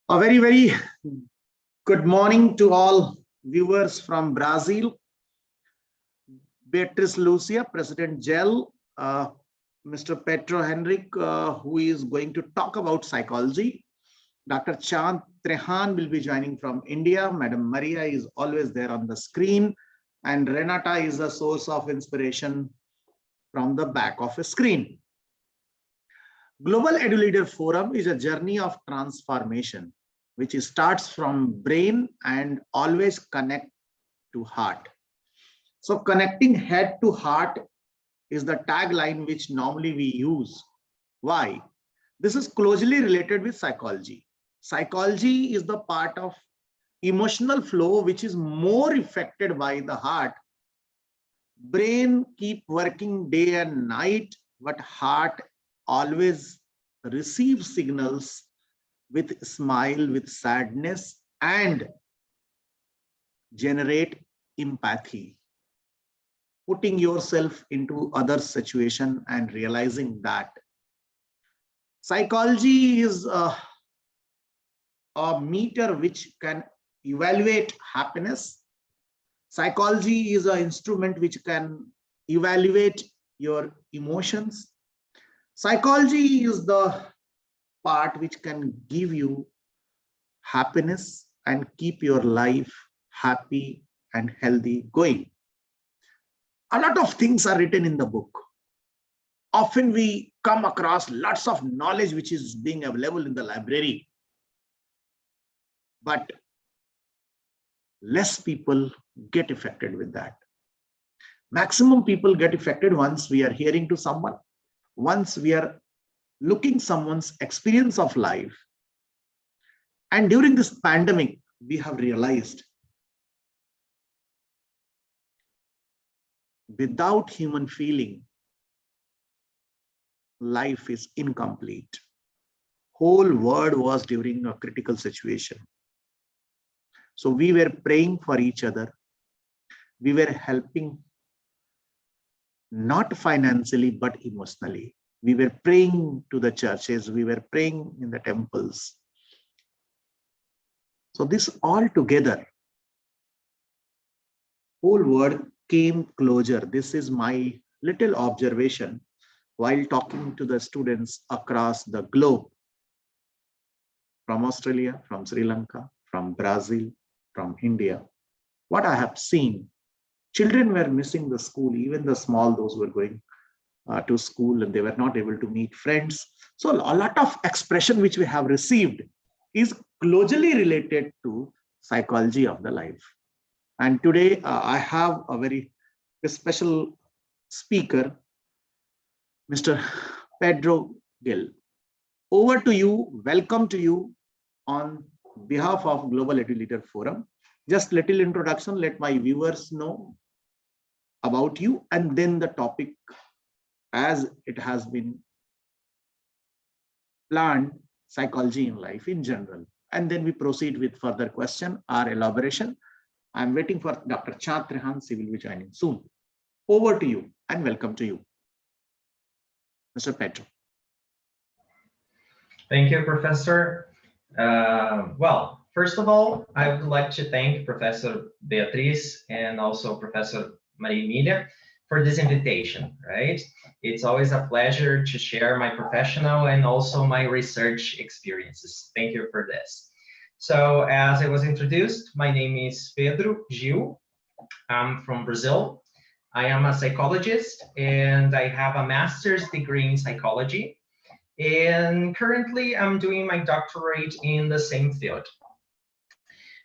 A very good morning to all viewers from Brazil. Beatrice Lucia, President Gel, Mr. Pedro Henrique, who is going to talk about psychology. Dr. Chand Trehan will be joining from India. Madam Maria is always there on the screen. And Renata is a source of inspiration from the back of a screen. Global Edu-Leader Forum is a journey of transformation, which starts from brain and always connect to heart. So connecting head to heart is the tagline which normally we use. Why? This is closely related with psychology. Psychology is the part of emotional flow which is more affected by the heart. Brain keep working day and night, but heart always receives signals with smile, with sadness, and generate empathy. Putting yourself into other situation and realizing that psychology is a meter which can evaluate happiness. Psychology is an instrument which can evaluate your emotions. Psychology is the part which can give you happiness and keep your life happy and healthy going. A lot of things are written in the book. Often we come across lots of knowledge which is being available in the library, but less people get affected with that. Maximum people get affected once we are hearing to someone, once we are looking someone's experience of life. And during this pandemic, we have realized without human feeling, life is incomplete. Whole world was during a critical situation. So we were praying for each other. We were helping, not financially, but emotionally. We were praying to the churches. We were praying in the temples. So this all together, whole world came closer. This is my little observation while talking to the students across the globe, from Australia, from Sri Lanka, from Brazil, from India. What I have seen, children were missing the school, even the small, those who were going to school, and they were not able to meet friends. So a lot of expression which we have received is closely related to psychology of the life. And today I have a very special speaker, Mr. Pedro Gil. Over to you. Welcome to you on behalf of Global Edu-Leader Forum. Just little introduction, let my viewers know about you, and then the topic as it has been planned, psychology in life in general. And then we proceed with further question or elaboration. I'm waiting for Dr. Chand Trehan. She will be joining soon. Over to you and welcome to you, Mr. Pedro. Thank you, Professor. Well, first of all, I would like to thank Professor Beatriz and also Professor Maria Emilia for this invitation, right? It's always a pleasure to share my professional and also my research experiences. Thank you for this. So as I was introduced, my name is Pedro Gil. I'm from Brazil. I am a psychologist and I have a master's degree in psychology. And currently I'm doing my doctorate in the same field.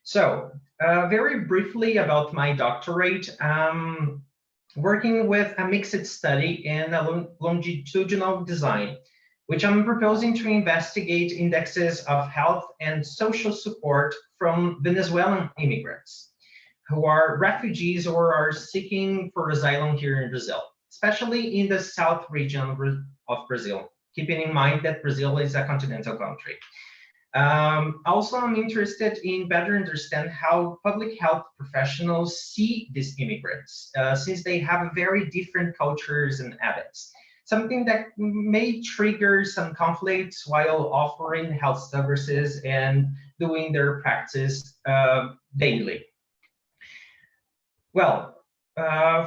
So very briefly about my doctorate, working with a mixed study in a longitudinal design, which I'm proposing to investigate indexes of health and social support from Venezuelan immigrants who are refugees or are seeking for asylum here in Brazil, especially in the south region of Brazil, keeping in mind that Brazil is a continental country. Also, I'm interested in better understand how public health professionals see these immigrants, since they have very different cultures and habits, something that may trigger some conflicts while offering health services and doing their practice daily. Well,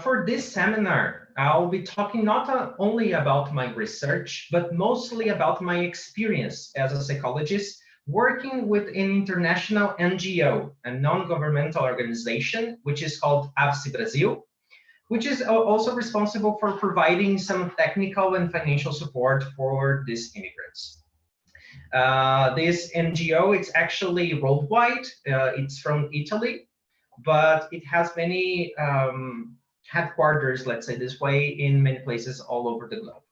for this seminar, I'll be talking not only about my research, but mostly about my experience as a psychologist working with an international NGO, a non-governmental organization, which is called AVSI Brazil, which is also responsible for providing some technical and financial support for these immigrants. This NGO, it's actually worldwide. It's from Italy, but it has many headquarters, let's say this way, in many places all over the globe.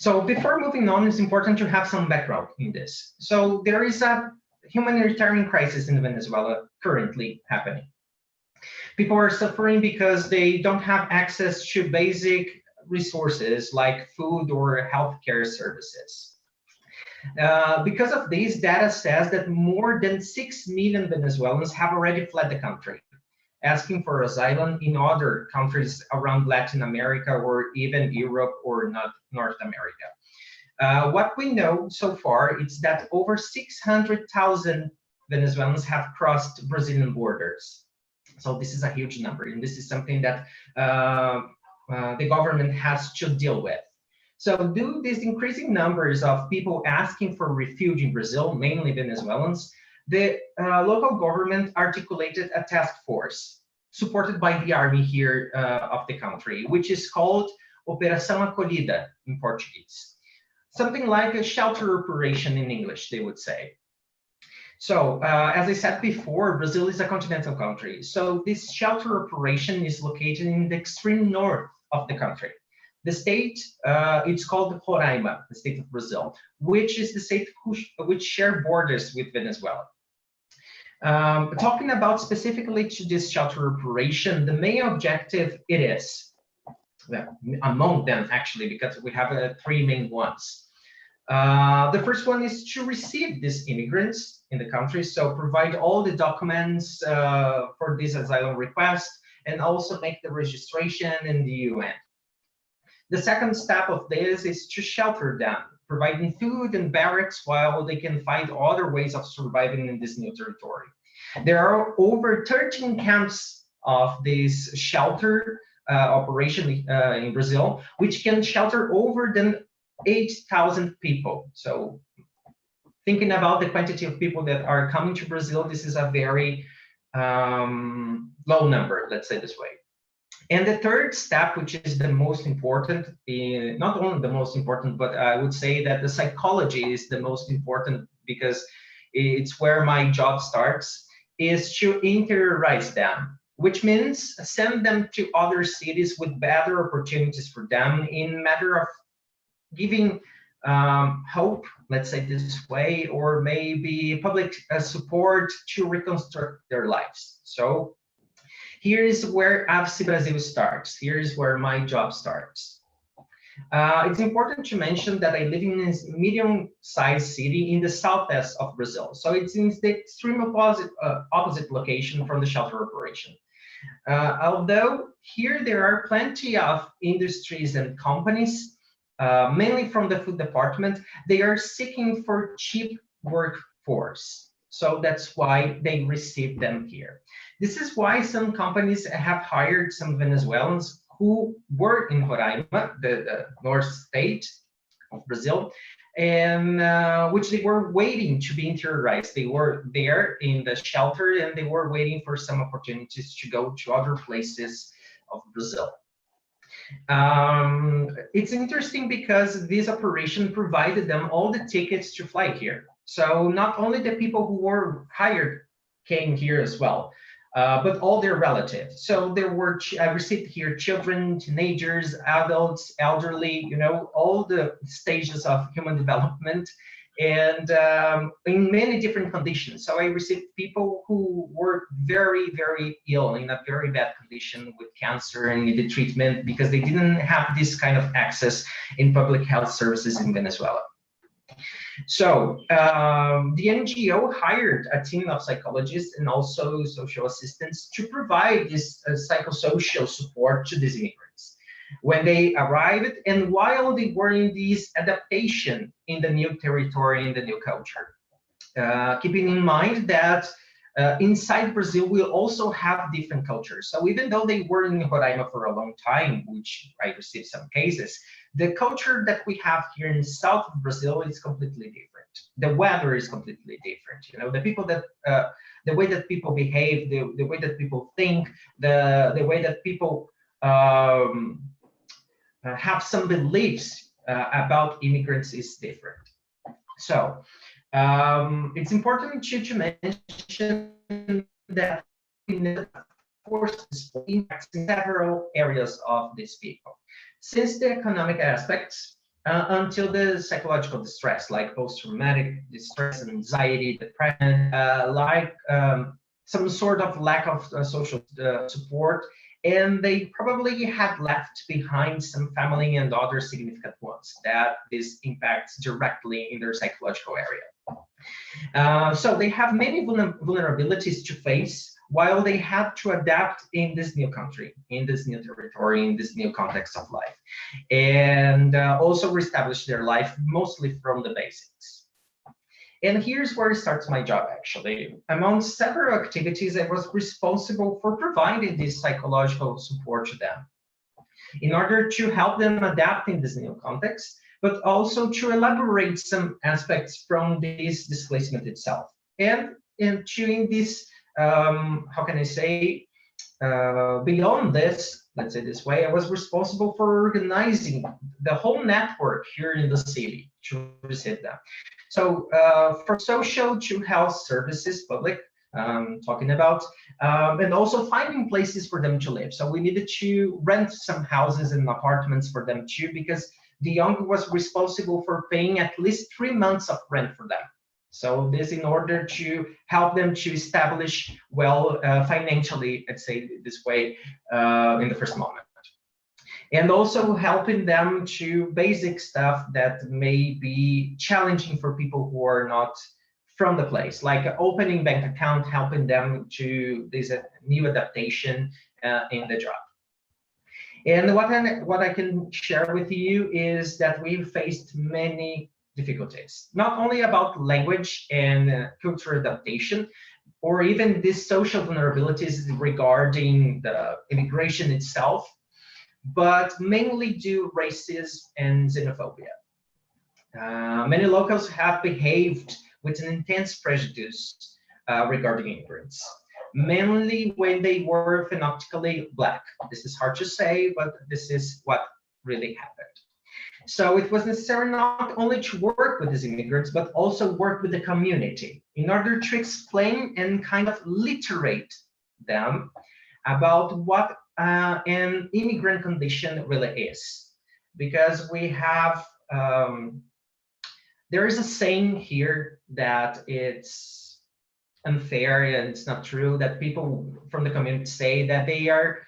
So before moving on, it's important to have some background in this. So there is a humanitarian crisis in Venezuela currently happening. People are suffering because they don't have access to basic resources like food or healthcare services. Because of this, data says that more than 6 million Venezuelans have already fled the country, asking for asylum in other countries around Latin America or even Europe or North America. What we know so far is that over 600,000 Venezuelans have crossed Brazilian borders. So this is a huge number, and this is something that the government has to deal with. So due to these increasing numbers of people asking for refuge in Brazil, mainly Venezuelans, the local government articulated a task force supported by the army here of the country, which is called Operação Acolhida in Portuguese. Something like a shelter operation in English, they would say. So, as I said before, Brazil is a continental country. So this shelter operation is located in the extreme north of the country. The state, it's called Roraima, the state of Brazil, which is the state which share borders with Venezuela. Talking about specifically to this shelter operation, the main objective it is, well, among them actually, because we have 3 main ones. The first one is to receive these immigrants in the country, so provide all the documents for this asylum request, and also make the registration in the UN. The second step of this is to shelter them, providing food and barracks while they can find other ways of surviving in this new territory. There are over 13 camps of this shelter operation in Brazil, which can shelter over than 8,000 people. So thinking about the quantity of people that are coming to Brazil, this is a very low number, let's say this way. And the third step, which is the most important, not only the most important, but I would say that the psychology is the most important because it's where my job starts, is to interiorize them, which means send them to other cities with better opportunities for them in matter of giving hope, let's say this way, or maybe public support to reconstruct their lives. So here is where AVSI Brazil starts. Here is where my job starts. It's important to mention that I live in a medium-sized city in the southwest of Brazil. So it's in the extreme opposite location from the shelter operation. Although here there are plenty of industries and companies, mainly from the food department, they are seeking for cheap workforce. So that's why they receive them here. This is why some companies have hired some Venezuelans who were in Roraima, the north state of Brazil, and which they were waiting to be interiorized. They were there in the shelter and they were waiting for some opportunities to go to other places of Brazil. It's interesting because this operation provided them all the tickets to fly here. So not only the people who were hired came here as well, but all their relatives. So there were, I received here children, teenagers, adults, elderly, you know, all the stages of human development, and in many different conditions. So I received people who were very, very ill, in a very bad condition with cancer and needed treatment because they didn't have this kind of access in public health services in Venezuela. So the NGO hired a team of psychologists and also social assistants to provide this psychosocial support to these immigrants when they arrived and while they were in this adaptation in the new territory, in the new culture. keeping in mind that inside Brazil, we also have different cultures. So even though they were in Roraima for a long time, which I received some cases, the culture that we have here in the south of Brazil is completely different. The weather is completely different. You know, the people that, the way that people behave, the way that people think, the way that people have some beliefs about immigrants is different. So it's important to mention that of course impacts several areas of these people, since the economic aspects until the psychological distress, like post-traumatic distress, anxiety, depression, some sort of lack of social support, and they probably had left behind some family and other significant ones that this impacts directly in their psychological area. So they have many vulnerabilities to face while they have to adapt in this new country, in this new territory, in this new context of life, and also reestablish their life mostly from the basics. And here's where starts my job, actually. Among several activities, I was responsible for providing this psychological support to them in order to help them adapt in this new context, but also to elaborate some aspects from this displacement itself. And to this, how can I say, beyond this, let's say this way, I was responsible for organizing the whole network here in the city to receive them. So from social to health services, public, talking about, and also finding places for them to live. So we needed to rent some houses and apartments for them too, because the young was responsible for paying at least 3 months of rent for them. So this in order to help them to establish well financially, let's say this way, in the first moment. And also helping them to basic stuff that may be challenging for people who are not from the place, like opening bank account, helping them to this new adaptation in the job. And what I can share with you is that we've faced many difficulties, not only about language and cultural adaptation, or even these social vulnerabilities regarding the immigration itself, but mainly due racism and xenophobia. Many locals have behaved with an intense prejudice regarding immigrants, mainly when they were phenotypically Black. This is hard to say, but this is what really happened. So it was necessary not only to work with these immigrants, but also work with the community in order to explain and kind of literate them about what an immigrant condition really is. Because we have, there is a saying here that it's unfair and it's not true, that people from the community say that they are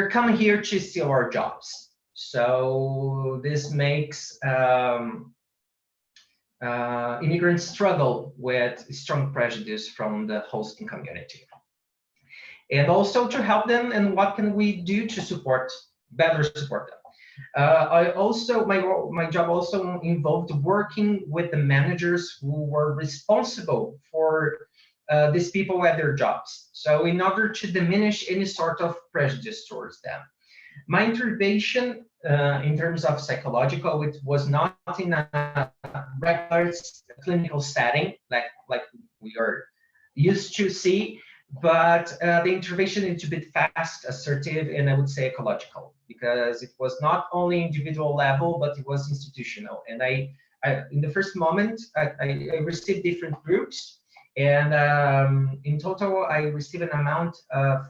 coming here to steal our jobs. So this makes immigrants struggle with strong prejudice from the hosting community. And also to help them, and what can we do to better support them? I also, my job also involved working with the managers who were responsible for these people at their jobs. So in order to diminish any sort of prejudice towards them. My intervention in terms of psychological, it was not in a regular clinical setting like we are used to see, but the intervention needed to be fast, assertive, and I would say ecological, because it was not only individual level, but it was institutional. And I in the first moment, I received different groups, and in total, I received an amount of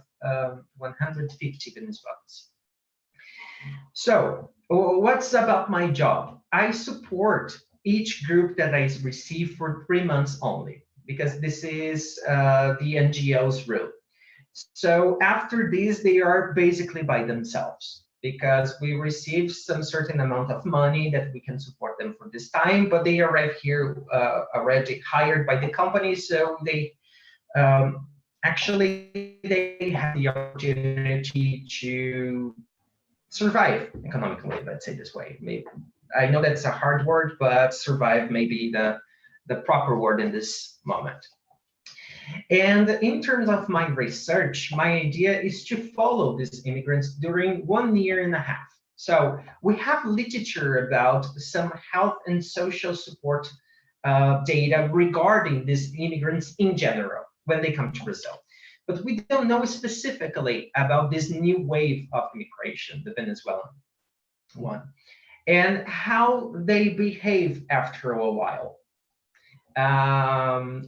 150 Venezuelans. So what's about my job? I support each group that I receive for 3 months only, because this is the NGO's rule. So after this, they are basically by themselves, because we receive some certain amount of money that we can support them for this time, but they arrive here already hired by the company, so they actually they have the opportunity to survive economically, let's say this way. Maybe, I know that's a hard word, but survive may be the proper word in this moment. And in terms of my research, my idea is to follow these immigrants during 1.5 years. So we have literature about some health and social support data regarding these immigrants in general when they come to Brazil. But we don't know specifically about this new wave of immigration, the Venezuelan one, and how they behave after a while.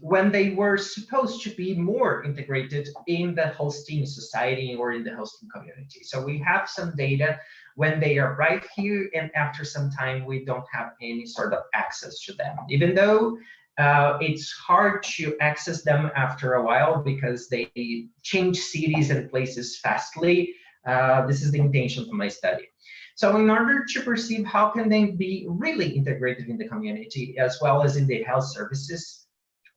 When they were supposed to be more integrated in the hosting society or in the hosting community. So we have some data when they arrive here, and after some time, we don't have any sort of access to them, even though it's hard to access them after a while because they change cities and places fastly. This is the intention of my study. So in order to perceive how can they be really integrated in the community as well as in the health services,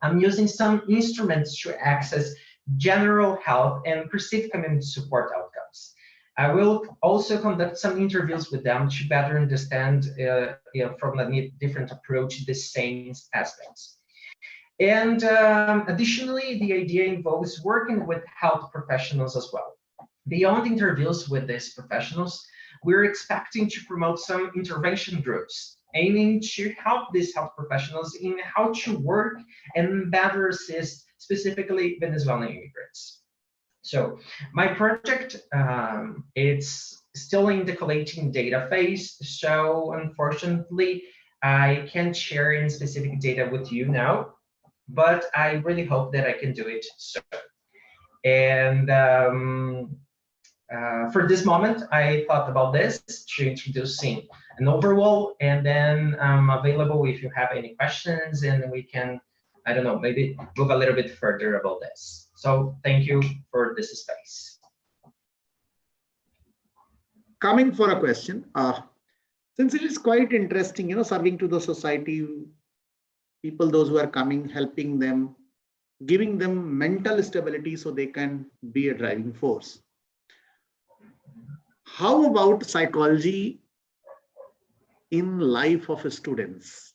I'm using some instruments to access general health and perceived community support outcomes. I will also conduct some interviews with them to better understand from a different approach the same aspects. And additionally, the idea involves working with health professionals as well. Beyond interviews with these professionals, we're expecting to promote some intervention groups aiming to help these health professionals in how to work and better assist specifically Venezuelan immigrants. So my project, it's still in the collecting data phase. So unfortunately, I can't share any specific data with you now, but I really hope that I can do it soon. And for this moment, I thought about this to introducing an overall, and then I'm available if you have any questions, and we can, I don't know, maybe move a little bit further about this. So thank you for this space. Coming for a question, since it is quite interesting, serving to the society, people, those who are coming, helping them, giving them mental stability so they can be a driving force. How about psychology in life of students?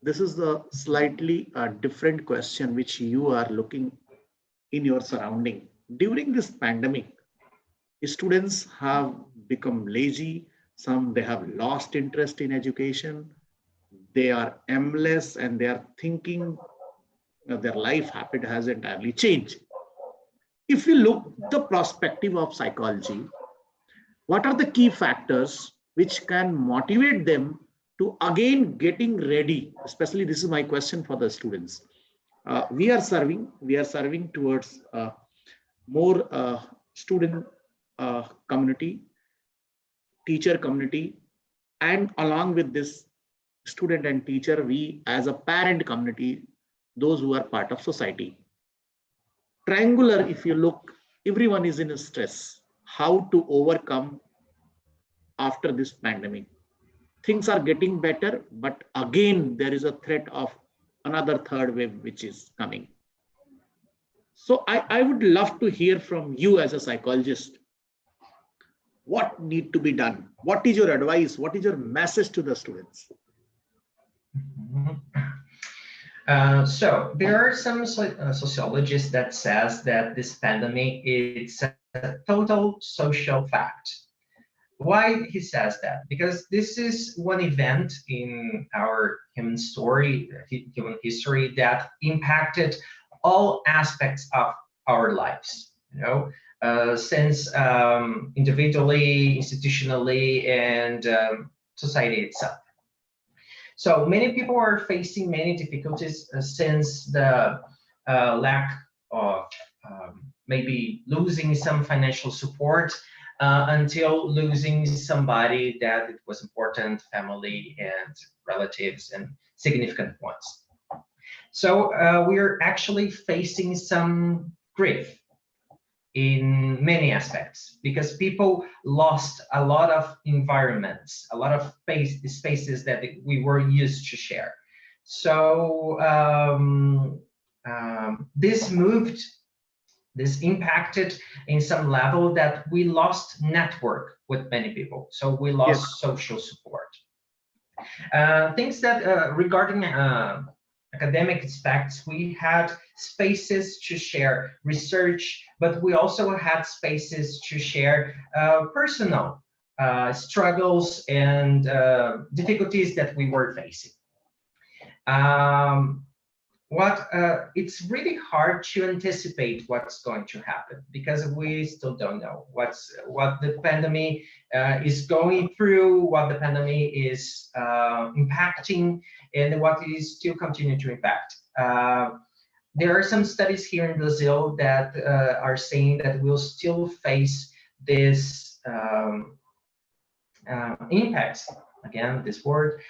This is the slightly different question which you are looking in your surrounding. During this pandemic, students have become lazy. Some, they have lost interest in education. They are aimless and they are thinking their life habit has entirely changed. If you look the perspective of psychology, what are the key factors which can motivate them to again getting ready? Especially, this is my question for the students. We are serving towards more student community, teacher community, and along with this student and teacher, we as a parent community, those who are part of society. Triangular, if you look, everyone is in a stress. How to overcome after this pandemic? Things are getting better, but again, there is a threat of another third wave which is coming. So I would love to hear from you as a psychologist. What need to be done? What is your advice? What is your message to the students? So there are some sociologists that says that this pandemic is a total social fact. Why he says that? Because this is one event in our human story, human history, that impacted all aspects of our lives. Since individually, institutionally, and society itself. So many people are facing many difficulties since the lack of maybe losing some financial support until losing somebody that it was important, family and relatives and significant ones. So we're actually facing some grief in many aspects because people lost a lot of environments, a lot of spaces that we were used to share. So this impacted in some level that we lost network with many people. So we lost social support. Things that regarding academic aspects, we had spaces to share research, but we also had spaces to share personal struggles and difficulties that we were facing. It's really hard to anticipate what's going to happen because we still don't know what the pandemic is going through, what the pandemic is impacting, and what is still continuing to impact. There are some studies here in Brazil that are saying that we'll still face this impacts, again, this word,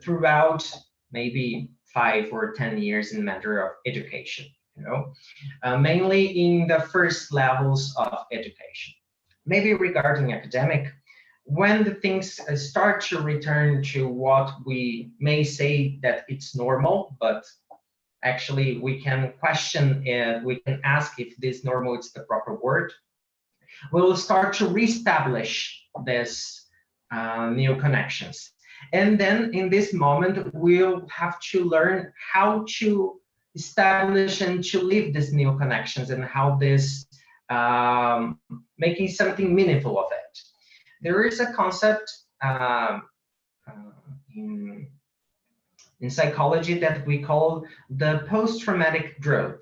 throughout maybe 5 or 10 years in matter of education, mainly in the first levels of education. Maybe regarding academic, when the things start to return to what we may say that it's normal, but actually we can question it, we can ask if this normal is the proper word, we'll start to reestablish this new connections. And then in this moment, we'll have to learn how to establish and to live these new connections and how this making something meaningful of it. There is a concept in psychology that we call the post-traumatic growth.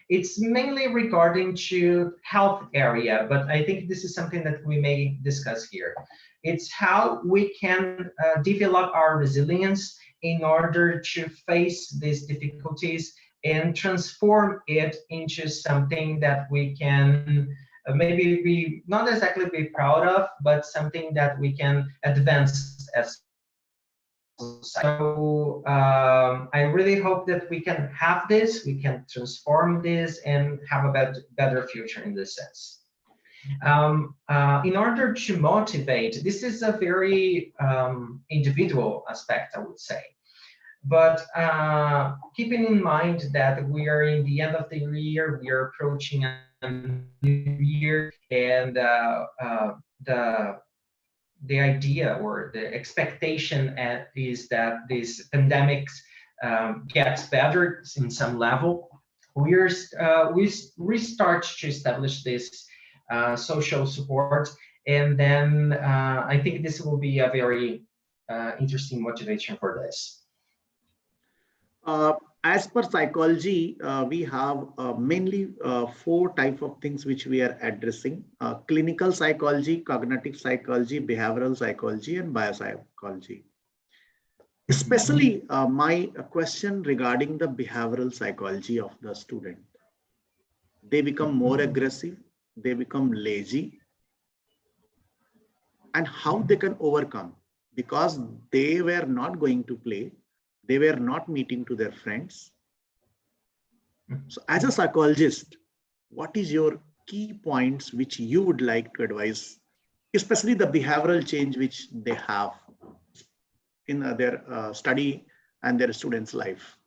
It's mainly regarding to health area, but I think this is something that we may discuss here. It's how we can develop our resilience in order to face these difficulties and transform it into something that we can maybe be not exactly be proud of, but something that we can advance as. So I really hope that we can have this, we can transform this and have a better future in this sense. In order to motivate, this is a very individual aspect, I would say. But keeping in mind that we are in the end of the year, we are approaching a new year, and the idea or the expectation is that this pandemic gets better in some level. We start to establish this social support, and then I think this will be a very interesting motivation for this. As per psychology, we have mainly 4 types of things which we are addressing: clinical psychology, cognitive psychology, behavioral psychology, and biopsychology. Especially my question regarding the behavioral psychology of the student. They become more aggressive, they become lazy, and how they can overcome, because they were not going to play, they were not meeting to their friends. So as a psychologist, what is your key points which you would like to advise, especially the behavioral change which they have in their study and their students' life?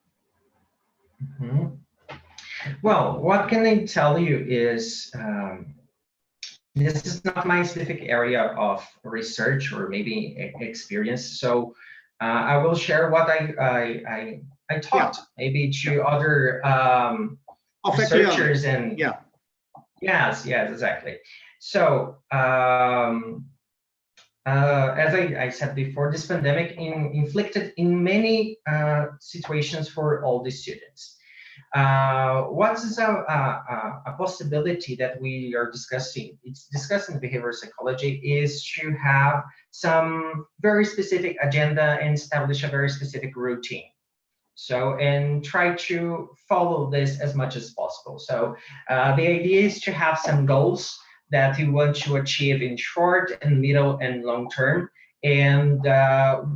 Well, what can I tell you is this is not my specific area of research or maybe experience. So I will share what I taught maybe to other researchers and yes, exactly. So as I said before, this pandemic inflicted in many situations for all the students. What is a possibility that we are discussing? It's discussing behavioral psychology is to have some very specific agenda and establish a very specific routine. So, and try to follow this as much as possible. So the idea is to have some goals that you want to achieve in short and middle and long term, and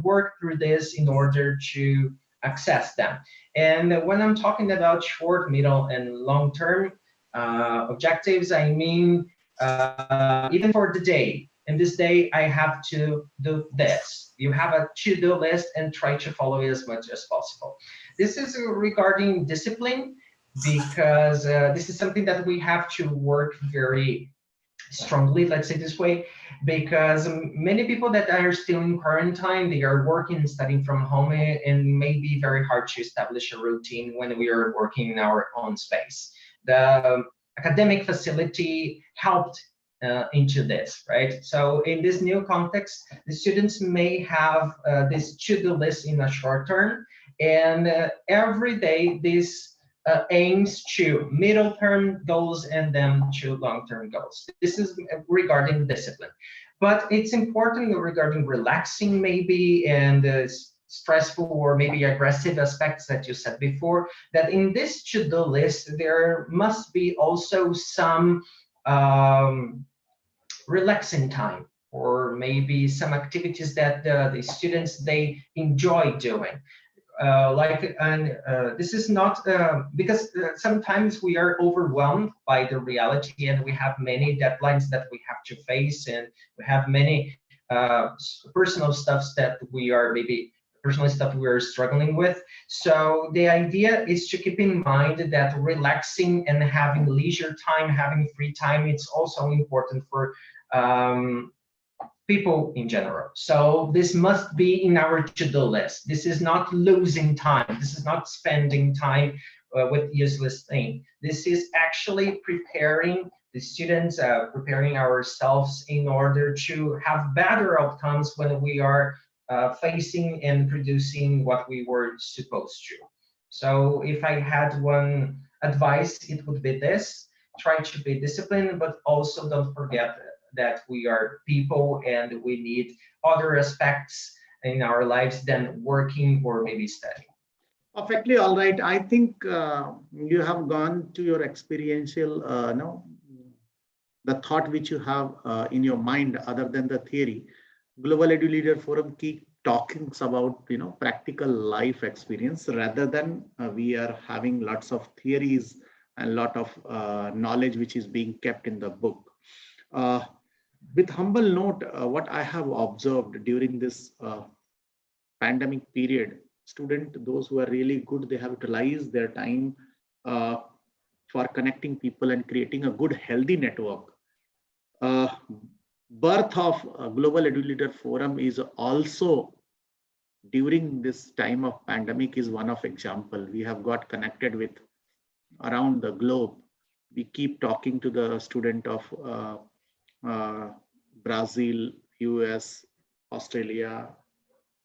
work through this in order to access them. And when I'm talking about short, middle, and long term objectives, I mean even for the day. In this day, I have to do this. You have a to-do list and try to follow it as much as possible. This is regarding discipline, because this is something that we have to work very strongly, let's say this way, because many people that are still in quarantine, they are working and studying from home, and may be very hard to establish a routine when we are working in our own space. The academic facility helped into this, right? So in this new context, the students may have this to-do list in a short term, and every day this aims to middle term goals and then to long term goals. This is regarding discipline, but it's important regarding relaxing maybe and stressful or maybe aggressive aspects that you said before, that in this to-do list there must be also some relaxing time, or maybe some activities that the students they enjoy doing. This is not because sometimes we are overwhelmed by the reality, and we have many deadlines that we have to face, and we have many personal stuffs that we are maybe personal stuff we are struggling with. So the idea is to keep in mind that relaxing and having leisure time, having free time, it's also important for people in general. So this must be in our to-do list. This is not losing time. This is not spending time with useless thing. This is actually preparing the students, preparing ourselves in order to have better outcomes when we are facing and producing what we were supposed to. So if I had one advice, it would be this: try to be disciplined, but also don't forget that we are people and we need other aspects in our lives than working or maybe studying. Perfectly all right. I think you have gone to your experiential, no, the thought which you have in your mind, other than the theory. Global Edu-Leader Forum keep talking about, practical life experience, rather than we are having lots of theories and lot of knowledge which is being kept in the book. With humble note, what I have observed during this pandemic period, those who are really good, they have utilized their time for connecting people and creating a good, healthy network. Birth of Global Edu-Leader Forum is also during this time of pandemic is one of example. We have got connected with around the globe. We keep talking to the student of Brazil, US, Australia,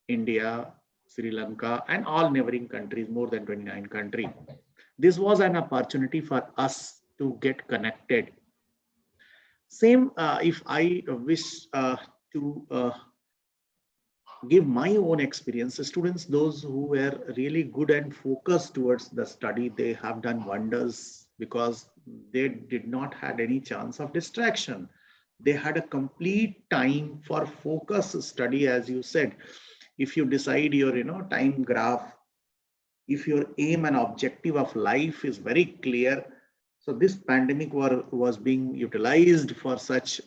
India, Sri Lanka, and all neighboring countries, more than 29 countries. This was an opportunity for us to get connected. Same, if I wish to give my own experience, students, those who were really good and focused towards the study, they have done wonders because they did not had any chance of distraction. They had a complete time for focus study, as you said. If you decide your time graph, if your aim and objective of life is very clear, so this pandemic was being utilized for such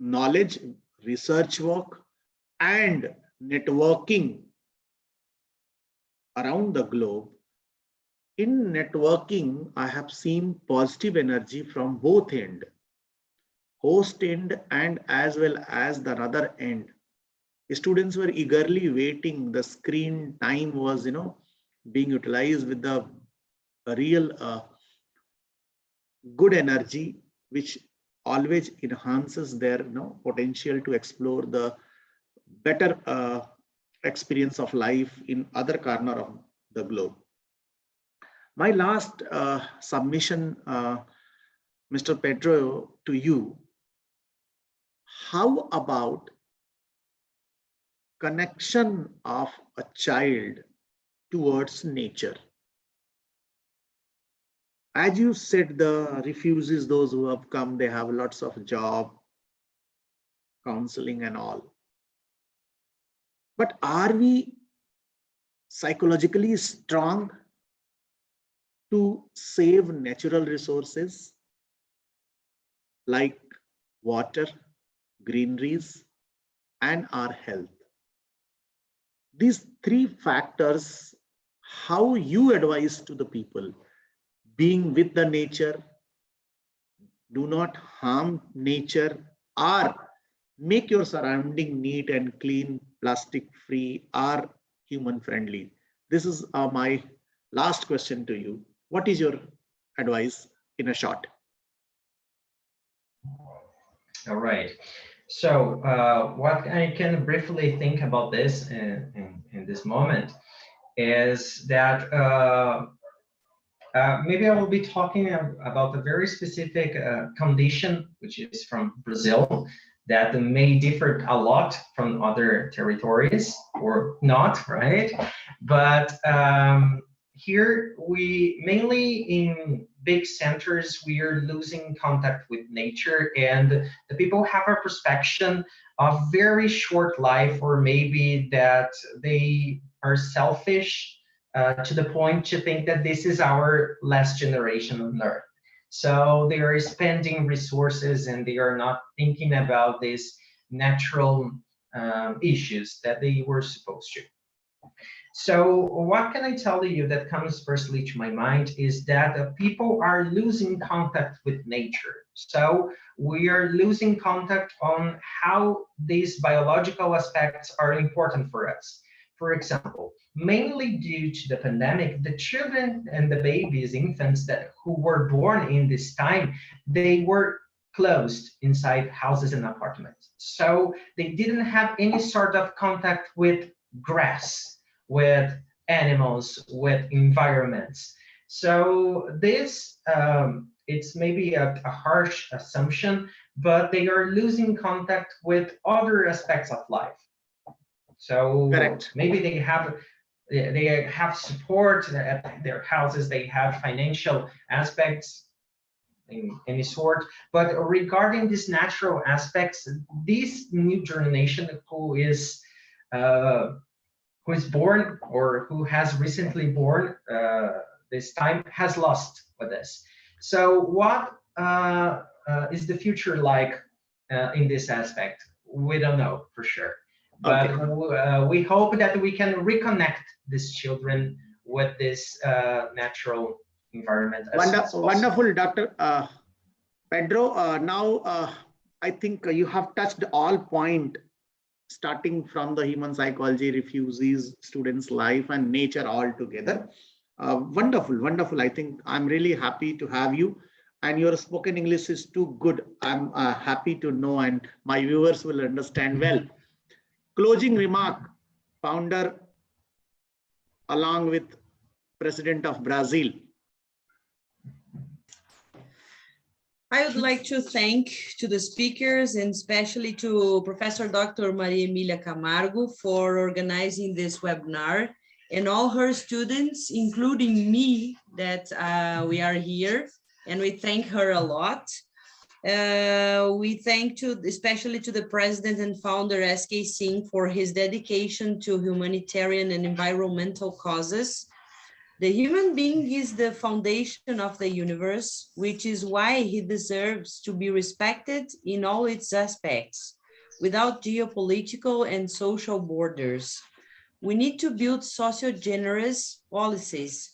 knowledge, research work, and networking around the globe. In networking, I have seen positive energy from both end, host end and as well as the other end. Students were eagerly waiting. The screen time was, being utilized with the real good energy, which always enhances their potential to explore the better experience of life in other corner of the globe. My last submission, Mr. Pedro, to you: how about connection of a child towards nature? As you said, the refugees, those who have come, they have lots of job, counseling and all. But are we psychologically strong to save natural resources like water, greeneries, and our health? These three factors, how you advise to the people: being with the nature, do not harm nature, or make your surrounding neat and clean, plastic free, or human friendly. This is my last question to you. What is your advice in a short? All right. So what I can briefly think about this in this moment is that maybe I will be talking about a very specific condition, which is from Brazil, that may differ a lot from other territories or not, right? But here we mainly in big centers, we are losing contact with nature, and the people have a perception of very short life, or maybe that they are selfish to the point to think that this is our last generation on Earth. So they are spending resources and they are not thinking about these natural issues that they were supposed to. So what can I tell you that comes firstly to my mind is that people are losing contact with nature. So we are losing contact on how these biological aspects are important for us. For example, mainly due to the pandemic, the children and the babies, infants that who were born in this time, they were closed inside houses and apartments. So they didn't have any sort of contact with grass, with animals, with environments. So this, it's maybe a harsh assumption, but they are losing contact with other aspects of life. So Correct. maybe they have support at their houses, they have financial aspects in any sort, but regarding these natural aspects, this new generation who is born or who has recently born this time has lost with this. So what is the future like in this aspect? We don't know for sure. But Okay. we hope that we can reconnect these children with this natural environment as soon as possible. Wonderful, Dr. Pedro. Now, I think you have touched all point, starting from the human psychology, refugees, students' life, and nature all together. Wonderful, wonderful. I think I'm really happy to have you. And your spoken English is too good. I'm happy to know, and my viewers will understand well. Closing remark, founder along with President of Brazil. I would like to thank to the speakers and especially to Professor Dr. Maria Emilia Camargo for organizing this webinar and all her students, including me, that we are here, and we thank her a lot. We thank especially to the president and founder S.K. Singh for his dedication to humanitarian and environmental causes. The human being is the foundation of the universe, which is why he deserves to be respected in all its aspects, without geopolitical and social borders. We need to build socio-generous policies,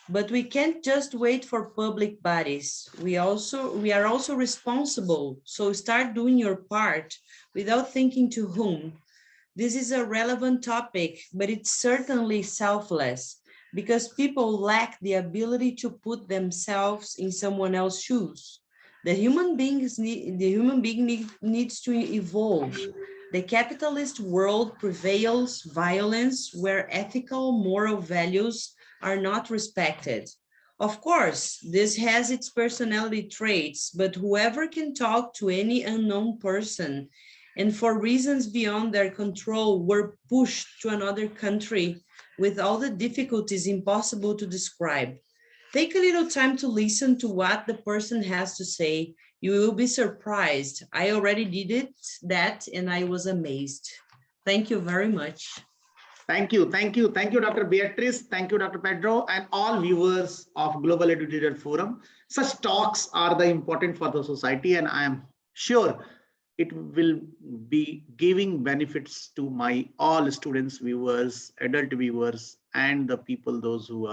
but we can't just wait for public bodies. We are also responsible, so start doing your part without thinking to whom. This is a relevant topic, but it's certainly selfless, because people lack the ability to put themselves in someone else's shoes. The human being needs to evolve. The capitalist world prevails violence where ethical, moral values are not respected. Of course, this has its personality traits, but whoever can talk to any unknown person and for reasons beyond their control were pushed to another country with all the difficulties impossible to describe. Take a little time to listen to what the person has to say. You will be surprised. I already did that, and I was amazed. Thank you very much. Thank you, Dr. Beatrice. Thank you, Dr. Pedro, and all viewers of Global Edu-Leader Forum. Such talks are the important for the society, and I am sure it will be giving benefits to my all students, viewers, adult viewers, and the people, those who are